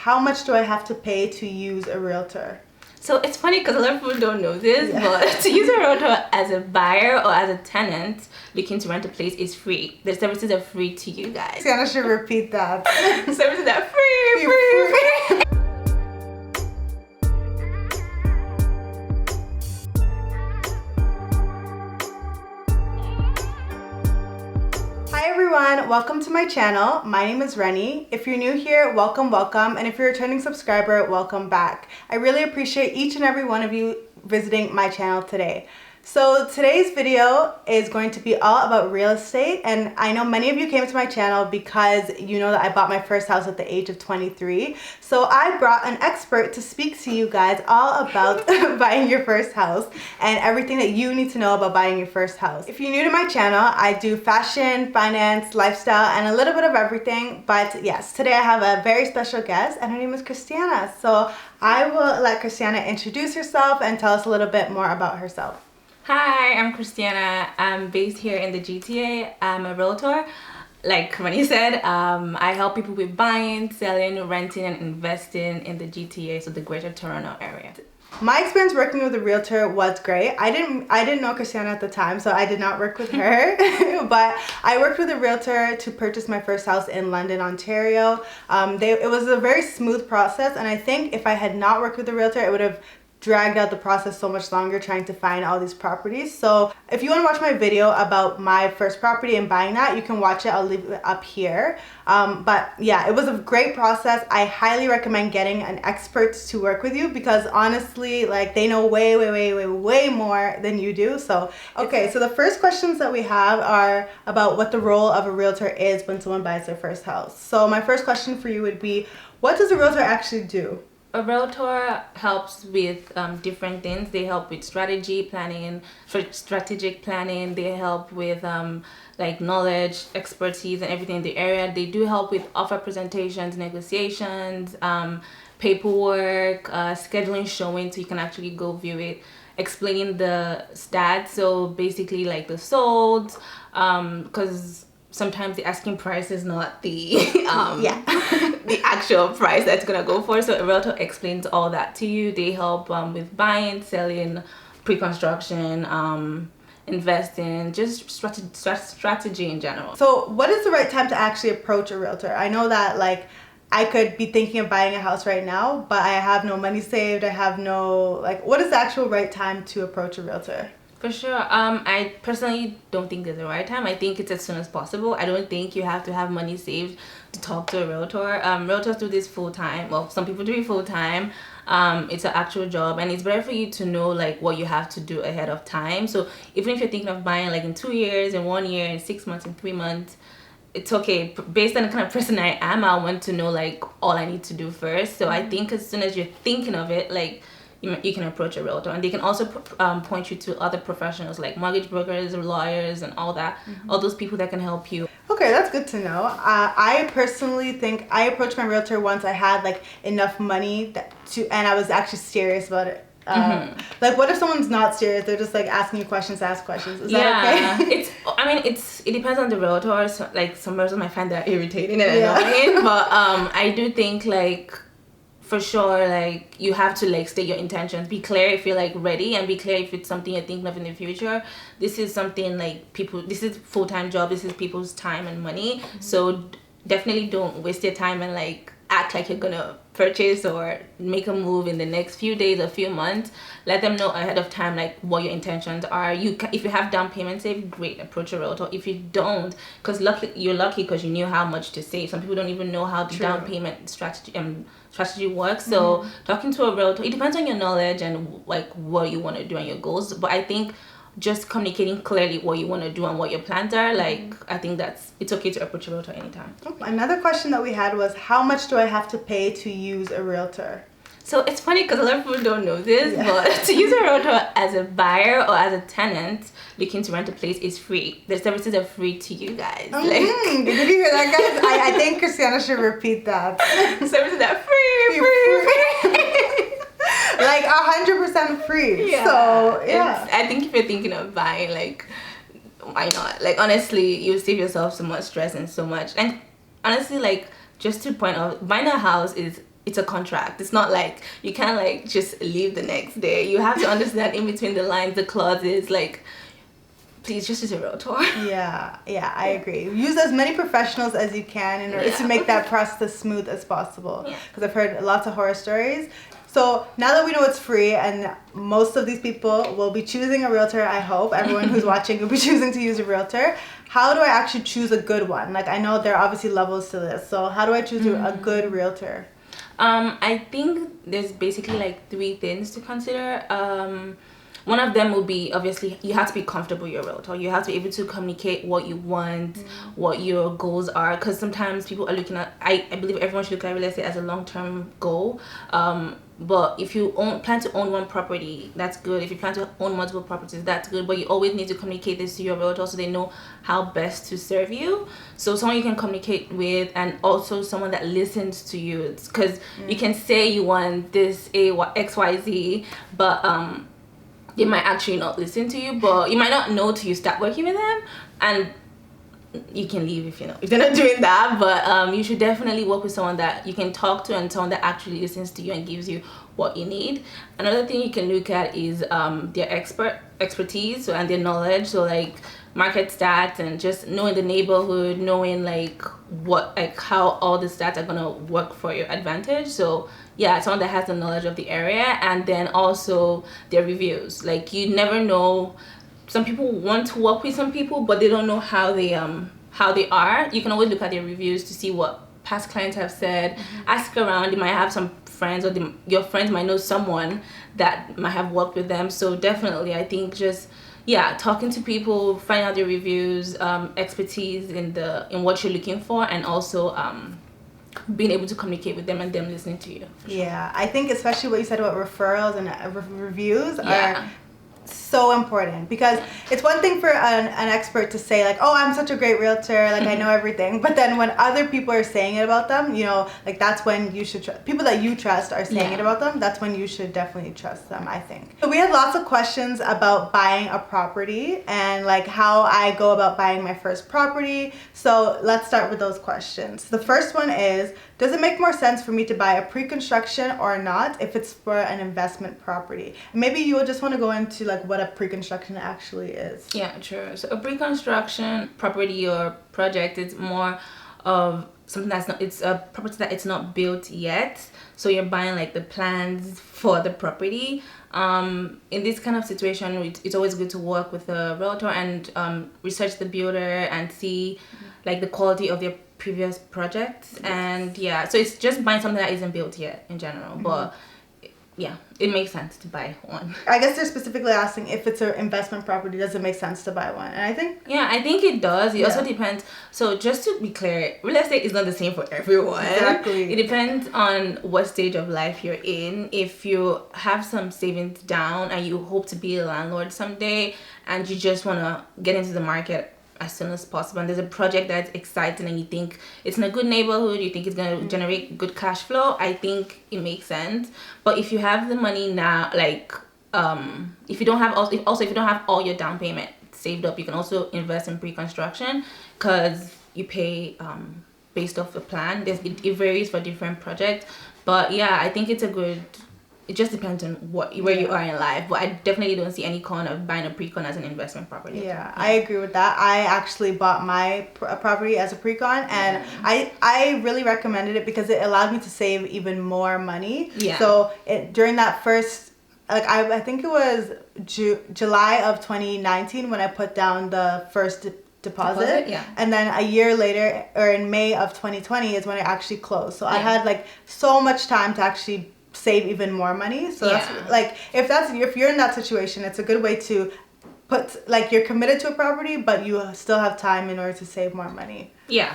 How much do I have to pay to use a realtor? So it's funny because a lot of people don't know this, but to use a realtor as a buyer or as a tenant looking to rent a place is free. The services are free to you guys. Christianah should repeat that. Services are free. Hi everyone, welcome to my channel. My name is Reni. If you're new here, welcome, and if you're a returning subscriber, welcome back. I really appreciate each and every one of you visiting my channel today. So today's video is going to be all about real estate, and I know many of you came to my channel because you know that I bought my first house at the age of 23. So I brought an expert to speak to you guys all about buying your first house and everything that you need to know about buying your first house. If you're new to my channel, I do fashion, finance, lifestyle, and a little bit of everything. But yes, today I have a very special guest and her name is Christianah. So I will let Christianah introduce herself and tell us a little bit more about herself. Hi, I'm Christianah. I'm based here in the GTA. I'm a realtor. Like Reni said, I help people with buying, selling, renting, and investing in the GTA, so the Greater Toronto area. My experience working with a realtor was great. I didn't know Christianah at the time, so I did not work with her. But I worked with a realtor to purchase my first house in London, Ontario. It was a very smooth process, and I think if I had not worked with a realtor, it would have dragged out the process so much longer trying to find all these properties. So if you want to watch my video about my first property and buying that, you can watch it. I'll leave it up here. But yeah, it was a great process. I highly recommend getting an expert to work with you because honestly, like, they know way more than you do. So okay, so the first questions that we have are about what the role of a realtor is when someone buys their first house. So my first question for you would be, what does a realtor actually do? A realtor helps with different things. They help with strategic planning. They help with like knowledge, expertise, and everything in the area. They do help with offer presentations, negotiations, paperwork, scheduling showing so you can actually go view it, explaining the stats. So basically like the solds, because sometimes the asking price is not the the actual price that's gonna go for. So a realtor explains all that to you. They help with buying, selling, pre-construction, investing, just strategy in general. So what is the right time to actually approach a realtor? I know that, like, I could be thinking of buying a house right now, but I have no money saved. I have no, like, what is the actual right time to approach a realtor? For sure. I personally don't think there's a right time. I think it's as soon as possible. I don't think you have to have money saved to talk to a realtor. Realtors do this full time. Well, some people do it full time. It's an actual job, and it's better for you to know like what you have to do ahead of time. So even if you're thinking of buying like in 2 years, in 1 year, in 6 months, in 3 months, it's okay. Based on the kind of person I am, I want to know like all I need to do first. So I think as soon as you're thinking of it, like, you can approach a realtor, and they can also point you to other professionals like mortgage brokers, lawyers, and all that. All those people that can help you. Okay, that's good to know. I personally think I approached my realtor once I had like enough money and I was actually serious about it. Like, what if someone's not serious? They're just like asking you questions to ask questions. Is that okay? It depends on the realtor. So, like, some realtors might find that irritating and annoying, but I do think like, for sure, like, you have to like state your intentions, be clear if you're like ready, and be clear if it's something you're thinking of in the future. This is something like this is full-time job, this is people's time and money. So definitely don't waste your time and like act like you're gonna purchase or make a move in the next few days or few months. Let them know ahead of time like what your intentions are. If you have down payment saved, great, approach a realtor. If you don't, because you're lucky because you knew how much to save. Some people don't even know how the down payment strategy works. So talking to a realtor, it depends on your knowledge and like what you want to do and your goals. But I think just communicating clearly what you want to do and what your plans are, like, I think it's okay to approach a realtor anytime. Another question that we had was, how much do I have to pay to use a realtor? So it's funny because a lot of people don't know this, but to use a realtor as a buyer or as a tenant looking to rent a place is free. The services are free to you guys. Like, did you hear that, guys? I think Christianah should repeat that. Services are free. Like 100% free. Yeah. So yeah, I think if you're thinking of buying, like, why not? Like, honestly, you save yourself so much stress and so much. And honestly, like, just to point out, buying a house is it's a contract. It's not like you can't like just leave the next day. You have to understand in between the lines, the clauses, like please just use a realtor. Yeah, I agree. Use as many professionals as you can in order to make that process as smooth as possible. Because I've heard lots of horror stories. So now that we know it's free and most of these people will be choosing a realtor, I hope, everyone who's watching will be choosing to use a realtor, how do I actually choose a good one? Like I know there are obviously levels to this. So how do I choose a good realtor? I think there's basically like 3 things to consider. One of them will be, obviously, you have to be comfortable with your realtor. You have to be able to communicate what you want, what your goals are. Because sometimes people are looking at, I believe everyone should look at real estate as a long-term goal. But if you plan to own one property, that's good. If you plan to own multiple properties, that's good. But you always need to communicate this to your realtor so they know how best to serve you. So someone you can communicate with, and also someone that listens to you. Because you can say you want this X, Y, Z, but they might actually not listen to you, but you might not know till you start working with them, and you can leave if they're not doing that. But you should definitely work with someone that you can talk to and someone that actually listens to you and gives you what you need. Another thing you can look at is their expertise and their knowledge. So like market stats and just knowing the neighborhood, knowing like how all the stats are gonna work for your advantage. So yeah, someone that has the knowledge of the area, and then also their reviews. Like you never know, some people want to work with some people, but they don't know how they are. You can always look at their reviews to see what past clients have said. Ask around. You might have some friends, or your friends might know someone that might have worked with them. So definitely, I think just talking to people, find out their reviews, expertise in what you're looking for, and also being able to communicate with them and them listening to you. Yeah, I think especially what you said about referrals and reviews are so important, because it's one thing for an expert to say like, oh, I'm such a great realtor, like I know everything, but then when other people are saying it about them, like that's when you should people that you trust are saying it about them, that's when you should definitely trust them, I think. So we had lots of questions about buying a property and like how I go about buying my first property. So let's start with those questions. The first one is, does it make more sense for me to buy a pre-construction or not if it's for an investment property? Maybe you will just want to go into like what a pre-construction actually is. Yeah, true. So a pre-construction property or project is more of something it's a property that it's not built yet. So you're buying like the plans for the property. In this kind of situation, it's always good to work with a realtor and research the builder and see like the quality of their previous projects. And so it's just buying something that isn't built yet in general, but it makes sense to buy one. I guess they're specifically asking if it's an investment property, does it make sense to buy one? And I think it does. It also depends. So just to be clear, real estate is not the same for everyone. Exactly. It depends on what stage of life you're in. If you have some savings down and you hope to be a landlord someday and you just want to get into the market as soon as possible, and there's a project that's exciting and you think it's in a good neighborhood, you think it's going to generate good cash flow, I think it makes sense. But if you have the money now, like if you don't have all your down payment saved up, you can also invest in pre-construction, because you pay based off the plan. It varies for different projects, but I think it just depends on where you are in life. But I definitely don't see any con of buying a pre-con as an investment property. Yeah, I agree with that. I actually bought my property as a pre-con, and I really recommended it because it allowed me to save even more money. Yeah. So during that first, like I think it was July of 2019 when I put down the first deposit. And then a year later, or in May of 2020, is when it actually closed. So I had like so much time to actually save even more money. So that's like, if you're in that situation, it's a good way to put, like, you're committed to a property but you still have time in order to save more money.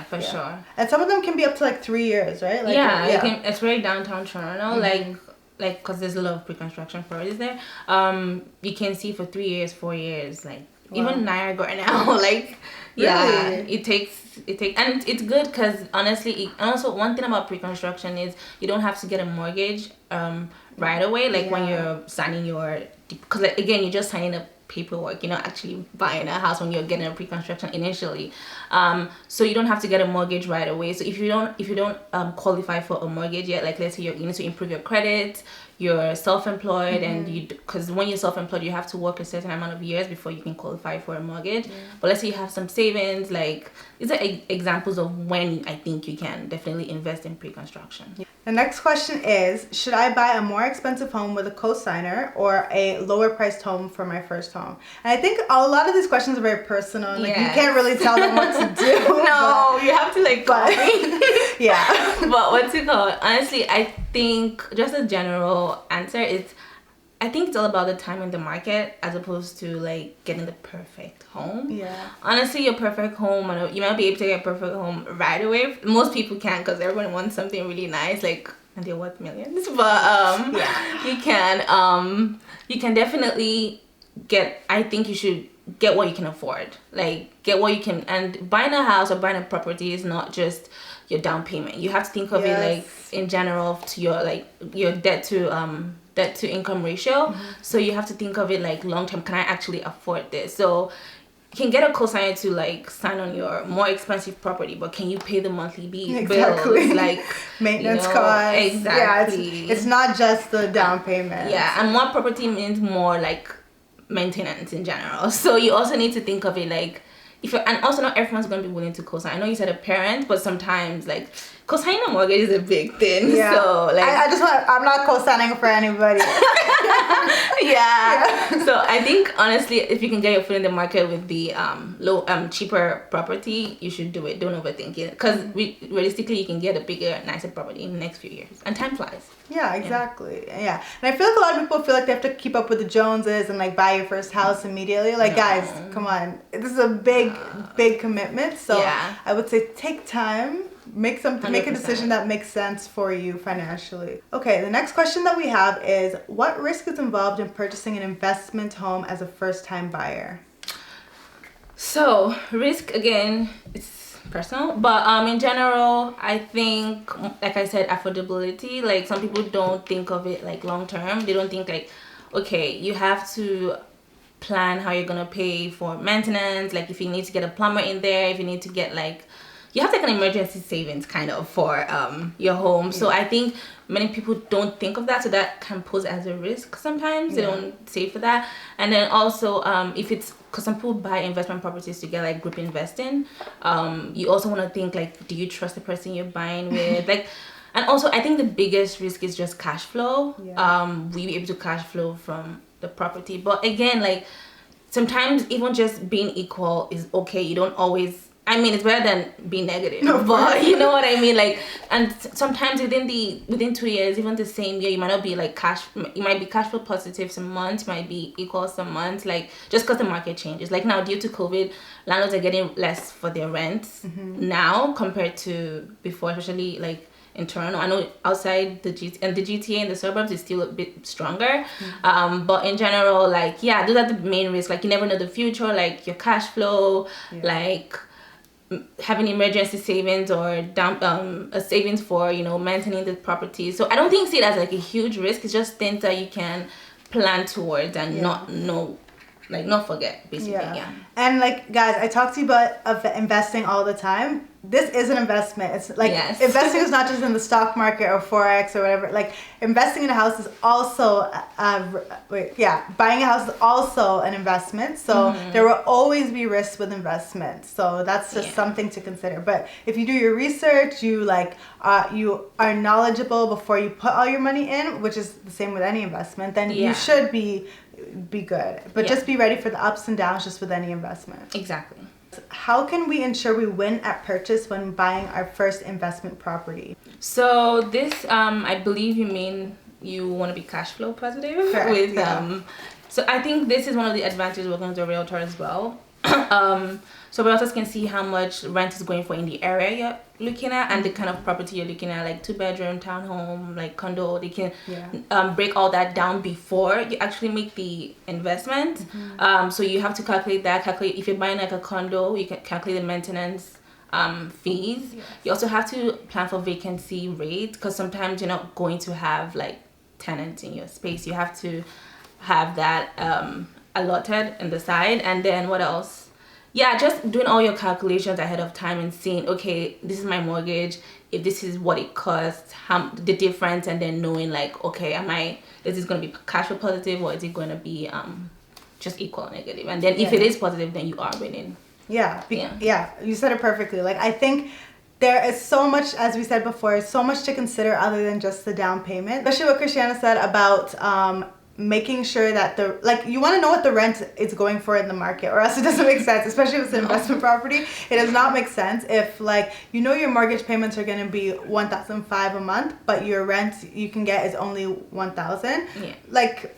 For sure. And some of them can be up to like 3 years, right? Like, it's very downtown Toronto, like because there's a lot of pre-construction properties there. You can see for 3 years, 4 years, like even Niagara now, like it takes and it's good because honestly, and also one thing about pre-construction is you don't have to get a mortgage right away, like when you're signing your, because like, again, you're just signing a paperwork. You're not actually buying a house when you're getting a pre-construction initially. So you don't have to get a mortgage right away. So if you don't qualify for a mortgage yet, like let's say you need to improve your credit, you're self-employed, and because when you're self-employed you have to work a certain amount of years before you can qualify for a mortgage. But let's say you have some savings, like these are examples of when I think you can definitely invest in pre-construction. The next question is, should I buy a more expensive home with a cosigner or a lower priced home for my first home? And I think a lot of these questions are very personal. Like you can't really tell them what to do. No, you have to like yeah. But what's it called? Honestly, I think just a general answer is I think it's all about the time in the market as opposed to like getting the perfect home. Yeah. Honestly, your perfect home, you might be able to get a perfect home right away. Most people can't because everyone wants something really nice, like, and they're worth millions. But you can definitely get. I think you should get what you can afford. Like get what you can. And buying a house or buying a property is not just your down payment. You have to think of it like in general to your debt to income ratio. So you have to think of it like long term. Can I actually afford this? So you can get a cosigner to like sign on your more expensive property, but can you pay the monthly bills, like maintenance costs? Exactly. Yeah, it's not just the down payment. Yeah, and more property means more like maintenance in general. So you also need to think of it like and also not everyone's going to be willing to co-sign. I know you said a parent, but sometimes like co-signing a mortgage is a big thing. Yeah. So like I'm not co-signing for anybody. yeah. So I think honestly, if you can get your foot in the market with the cheaper property, you should do it. Don't overthink it, because realistically you can get a bigger, nicer property in the next few years, and time flies. Yeah, exactly. Yeah. And I feel like a lot of people feel like they have to keep up with the Joneses and like buy your first house immediately. Like guys, come on. This is a big commitment. So I would say take time, make a decision that makes sense for you financially. Okay, the next question that we have is, what risk is involved in purchasing an investment home as a first-time buyer? So risk, again, it's personal, but in general I think, like I said, affordability. Like some people don't think of it like long term. They don't think like, okay, you have to plan how you're gonna pay for maintenance, like if you need to get a plumber in there, if you need to get like, you have to like an emergency savings kind of for your home. So I think many people don't think of that, so that can pose as a risk sometimes. They don't save for that. And then also if it's, because some people buy investment properties to get like group investing, you also want to think like, do you trust the person you're buying with? Like, and also I think the biggest risk is just cash flow. Will you be able to cash flow from the property? But again, like sometimes even just being equal is okay. You don't always, I mean, it's better than being negative, but you know what I mean? Like, and sometimes within 2 years, even the same year, you might not be like you might be cash flow positive some months, might be equal some months, like just because the market changes. Like now, due to COVID, landlords are getting less for their rents now compared to before, especially like in Toronto. I know outside the GTA and the suburbs is still a bit stronger. But in general, like, those are the main risks. Like you never know the future, like your cash flow, like having emergency savings or a savings for maintaining the property. So I don't see it as like a huge risk. It's just things that you can plan towards and not forget, basically. And like guys, I talk to you about investing all the time. This is an investment. It's like investing is not just in the stock market or forex or whatever. Like investing in a house is also buying a house is also an investment. So there will always be risks with investments. So that's just something to consider. But if you do your research, you are knowledgeable before you put all your money in, which is the same with any investment, then you should be good. But just be ready for the ups and downs just with any investment. Exactly. How can we ensure we win at purchase when buying our first investment property? So this, I believe you mean you want to be cash flow positive. Correct, with so I think this is one of the advantages working with a realtor as well. So realtors can see how much rent is going for in the area you're looking at and the kind of property you're looking at, like 2-bedroom, townhome, like condo. They can break all that down before you actually make the investment. So you have to calculate if you're buying like a condo, you can calculate the maintenance fees. You also have to plan for vacancy rate, because sometimes you're not going to have like tenants in your space. You have to have that allotted on the side. And then what else? Yeah, just doing all your calculations ahead of time and seeing, okay, this is my mortgage, if this is what it costs, how the difference, and then knowing like, okay, is this going to be cash flow positive, or is it going to be just equal or negative? And then if it is positive, then you are winning. Yeah, you said it perfectly. Like, I think there is so much, as we said before, so much to consider other than just the down payment. Especially what Christianah said about making sure that you want to know what the rent is going for in the market, or else it doesn't make sense, especially if it's an investment property. It does not make sense if your mortgage payments are going to be $1,500 a month, but your rent you can get is only $1,000.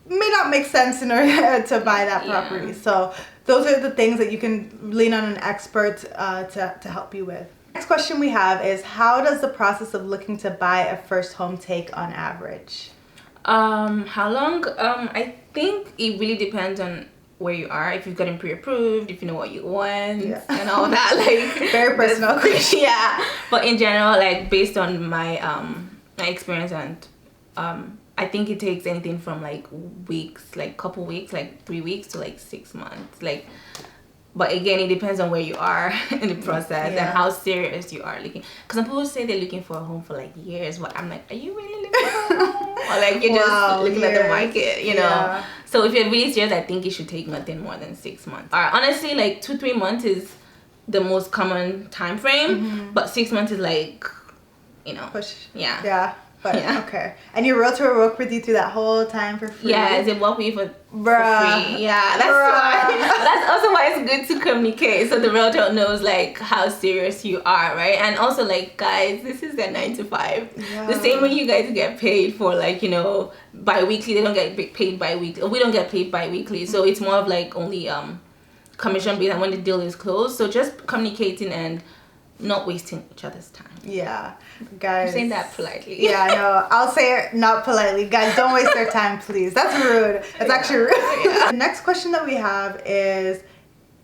May not make sense in order to buy that property. So those are the things that you can lean on an expert to help you with. Next question we have is, how does the process of looking to buy a first home take on average? How long? I think it really depends on where you are. If you've gotten pre-approved, if you know what you want, and all that, very personal. Yeah, but in general, based on my my experience, and I think it takes anything from weeks, couple weeks, 3 weeks to 6 months, But again, it depends on where you are in the process and how serious you are looking. Because some people say they're looking for a home for years, but I'm like, are you really looking for a home? Or you're just looking at the market, you know? So if you're really serious, I think it should take nothing more than 6 months. Or honestly, 2-3 months is the most common time frame, but 6 months is push. Yeah. But okay. And your realtor worked with you through that whole time for free? Yeah, they work with you for free. Yeah, that's also why it's good to communicate, so the realtor knows how serious you are, right? And also guys, this is their 9 to 5. Yeah. The same way you guys get paid for bi-weekly, they don't get paid bi-weekly, or we don't get paid bi-weekly. So it's more of only commission based on when the deal is closed. So just communicating and not wasting each other's time. Yeah, guys. I'm saying that politely. Yeah, no, I'll say it not politely. Guys, don't waste their time, please. That's rude. That's actually rude. Yeah. The next question that we have is,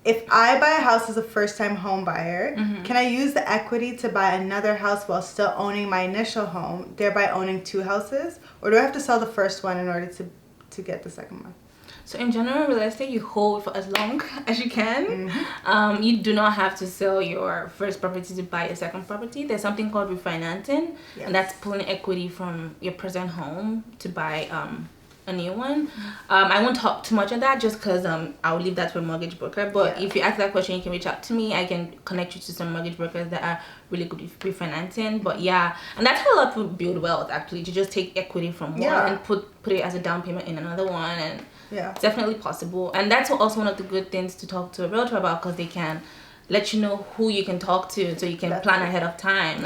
if I buy a house as a first-time home buyer, can I use the equity to buy another house while still owning my initial home, thereby owning 2 houses? Or do I have to sell the first one in order to get the second one? So in general, real estate, you hold for as long as you can. You do not have to sell your first property to buy a second property. There's something called refinancing, and that's pulling equity from your present home to buy a new one. I won't talk too much on that just because I'll leave that to a mortgage broker. But if you ask that question, you can reach out to me. I can connect you to some mortgage brokers that are really good with refinancing. But yeah, and that's how a lot of people build wealth, actually, to just take equity from one and put it as a down payment in another one. And it's definitely possible. And that's also one of the good things to talk to a realtor about, because they can let you know who you can talk to, so you can plan ahead of time.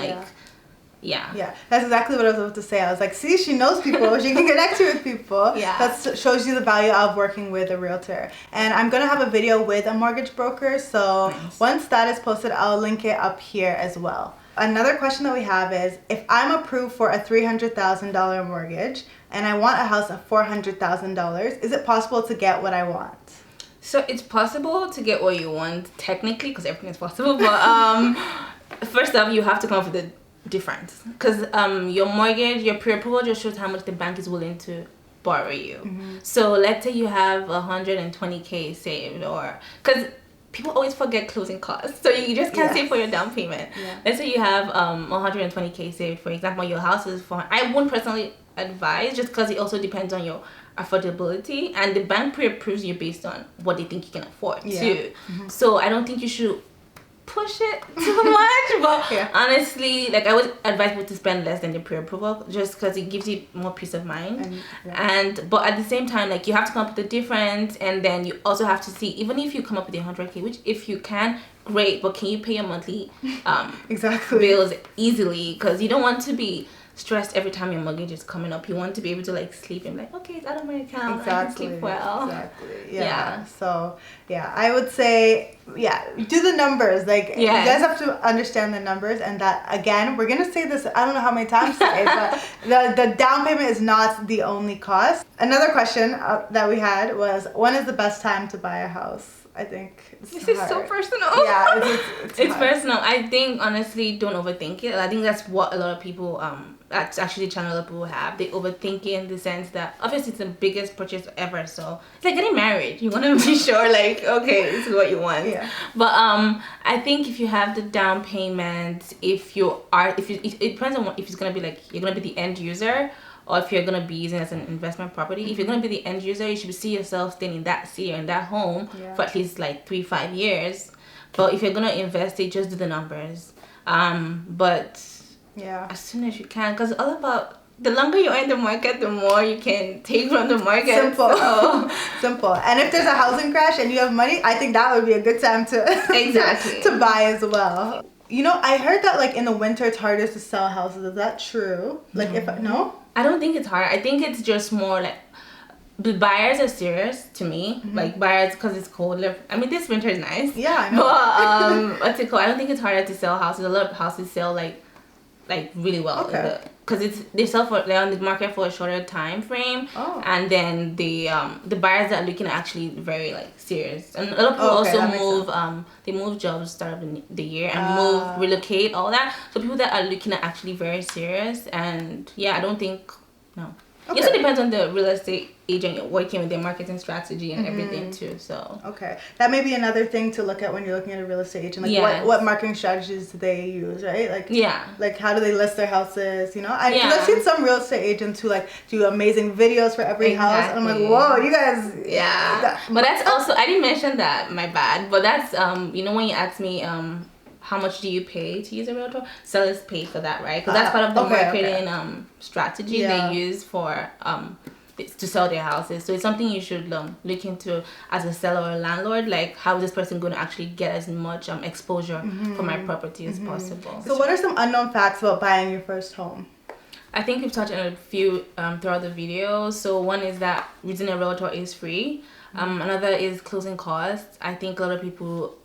Yeah, that's exactly what I was about to say. I was like, see, she knows people. She can connect you with people. That shows you the value of working with a realtor. And I'm going to have a video with a mortgage broker. So once that is posted, I'll link it up here as well. Another question that we have is, if I'm approved for a $300,000 mortgage and I want a house of $400,000, is it possible to get what I want? So it's possible to get what you want, technically, because everything is possible. But first off, you have to come up with the difference, because your mortgage, your pre-approval just shows how much the bank is willing to borrow you. So let's say you have 120K saved, or because people always forget closing costs, so you just can't save for your down payment. Let's say you have 120K saved, for example. Your house is I wouldn't personally advise, just because it also depends on your affordability, and the bank pre-approves you based on what they think you can afford too. So I don't think you should push it too much, but honestly, I would advise people to spend less than the pre-approval, just because it gives you more peace of mind. But at the same time, you have to come up with the difference, and then you also have to see, even if you come up with 100K, which if you can, great, but can you pay your monthly bills easily? Because you don't want to be stressed every time your mortgage is coming up. You want to be able to sleep and okay, it's out of my account. I can sleep well. So I would say do the numbers. You guys have to understand the numbers, and that, again, we're gonna say this I don't know how many times today, but the down payment is not the only cost. Another question that we had was, when is the best time to buy a house? I think this is so personal. Yeah, it's personal. I think, honestly, don't overthink it. I think that's what a lot of people that's actually the channel that people have. They overthink it in the sense that obviously it's the biggest purchase ever, so it's like getting married. You want to be sure, like, okay, this is what you want. Yeah. But I think if you have the down payment, it depends on if it's gonna be like you're gonna be the end user, or if you're gonna be using it as an investment property. If you're gonna be the end user, you should see yourself staying in that city or in that home for at least like 3-5 years. But if you're gonna invest it, just do the numbers. But as soon as you can, because all about the longer you're in the market, the more you can take from the market. Simple. So. Simple. And if there's a housing crash and you have money, I think that would be a good time to exactly to buy as well. You know, I heard that like in the winter it's harder to sell houses. Is that true? Like I don't think it's hard. I think it's just more like the buyers are serious to me. Like buyers, because it's colder. I mean, this winter is nice. Yeah, I know. But what's it called? I don't think it's harder to sell houses. A lot of houses sell like really well. Okay. Because they're on the market for a shorter time frame. Oh. And then the buyers that are looking are actually very like serious. And a lot of people also move. They move jobs start of the year and relocate, all that. So people that are looking are actually very serious. And yeah, I don't think no. Okay. It also depends on the real estate agent you're working with, their marketing strategy and everything too. So that may be another thing to look at when you're looking at a real estate agent. Like what marketing strategies do they use, right? Like like how do they list their houses? You know, because I've seen some real estate agents who like do amazing videos for every house, and I'm like, whoa, you guys. But that's also, I didn't mention that, my bad. But that's you know, when you ask me how much do you pay to use a realtor? Sellers pay for that, right? Because that's part of the marketing strategy they use for to sell their houses. So it's something you should look into as a seller or a landlord. Like, how is this person going to actually get as much exposure for my property as possible? So what are some unknown facts about buying your first home? I think we've touched on a few throughout the video. So one is that using a realtor is free. Another is closing costs. I think a lot of people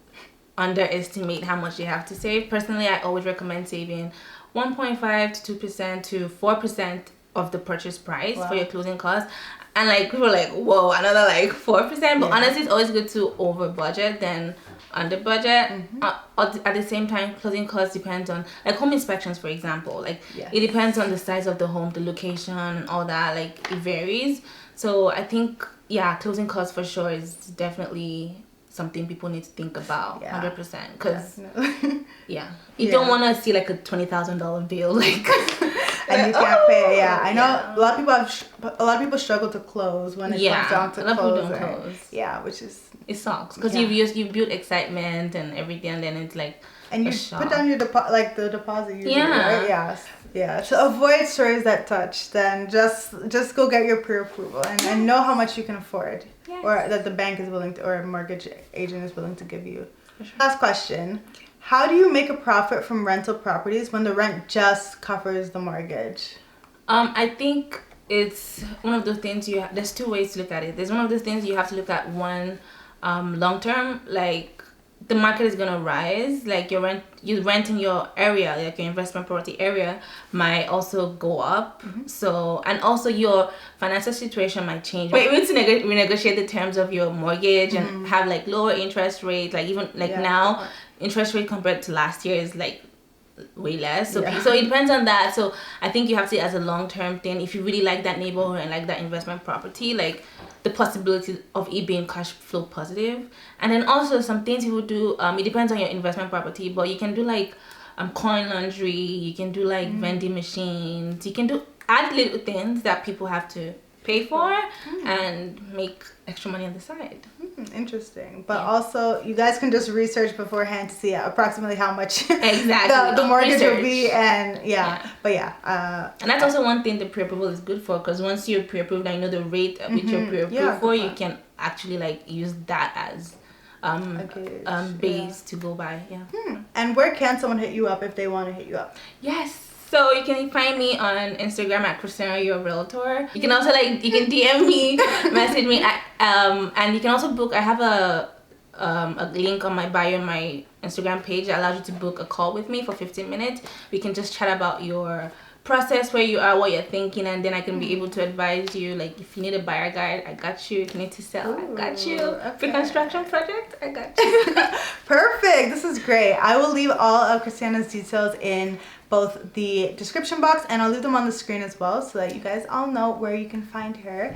underestimate how much they have to save. Personally, I always recommend saving 1.5 to 2% to 4% of the purchase price for your closing costs. And like people are like, whoa, another like 4%. But honestly, it's always good to over budget than under budget. At the same time, closing costs depends on like home inspections, for example. Like it depends on the size of the home, the location, and all that. Like it varies. So I think closing costs for sure is definitely something people need to think about 100%, because you don't want to see like a $20,000 bill like and you can't pay. I know a lot of people struggle to close when it comes down to close. Which is, it sucks because you build excitement and everything, and then it's like, and you put down your the deposit usually, right? To avoid stories that touch, then just go get your pre-approval and know how much you can afford, or that the bank is willing to, or a mortgage agent is willing to give you. Sure. Last question. How do you make a profit from rental properties when the rent just covers the mortgage? I think it's one of those things there's two ways to look at it. There's one of those things you have to look at one long term, like the market is gonna rise, like you rent in your area, like your investment property area might also go up. So, and also your financial situation might change. But even to renegotiate the terms of your mortgage and have like lower interest rate, like even like now interest rate compared to last year is like way less. So it depends on that. So I think you have to see it as a long-term thing. If you really like that neighborhood and like that investment property, like the possibility of it being cash flow positive. And then also some things you would do, it depends on your investment property, but you can do like coin laundry, you can do like vending machines, you can add little things that people have to pay for and make extra money on the side. Interesting. But also you guys can just research beforehand to see approximately how much the mortgage will be, and and that's also one thing the pre-approval is good for, because once you're pre-approved and you know the rate at which you're pre-approved for, you can actually like use that as base to go by. And where can someone hit you up if they want to hit you up? So you can find me on Instagram at Christianah, your realtor. You can also you can DM me, message me, and you can also book. I have a link on my bio on my Instagram page that allows you to book a call with me for 15 minutes. We can just chat about your process, where you are, what you're thinking, and then I can be able to advise you. Like if you need a buyer guide, I got you. If you need to sell, I got you. Free construction project, I got you. Perfect. This is great. I will leave all of Christianah's details in both the description box, and I'll leave them on the screen as well so that you guys all know where you can find her.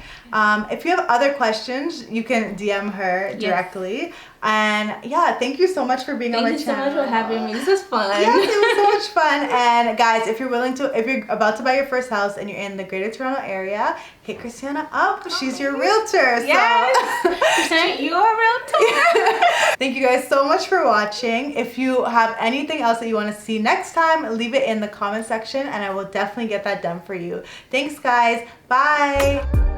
If you have other questions, you can DM her directly. And yeah, thank you so much for being on my channel. Thank you so much for having me. This is fun. Yes, it was so much fun. And guys, if you're about to buy your first house and you're in the Greater Toronto area, hit Christianah up. She's your realtor. Yes. Christianah, you're a realtor. Thank you guys so much for watching. If you have anything else that you want to see next time, leave it in the comment section and I will definitely get that done for you. Thanks guys. Bye.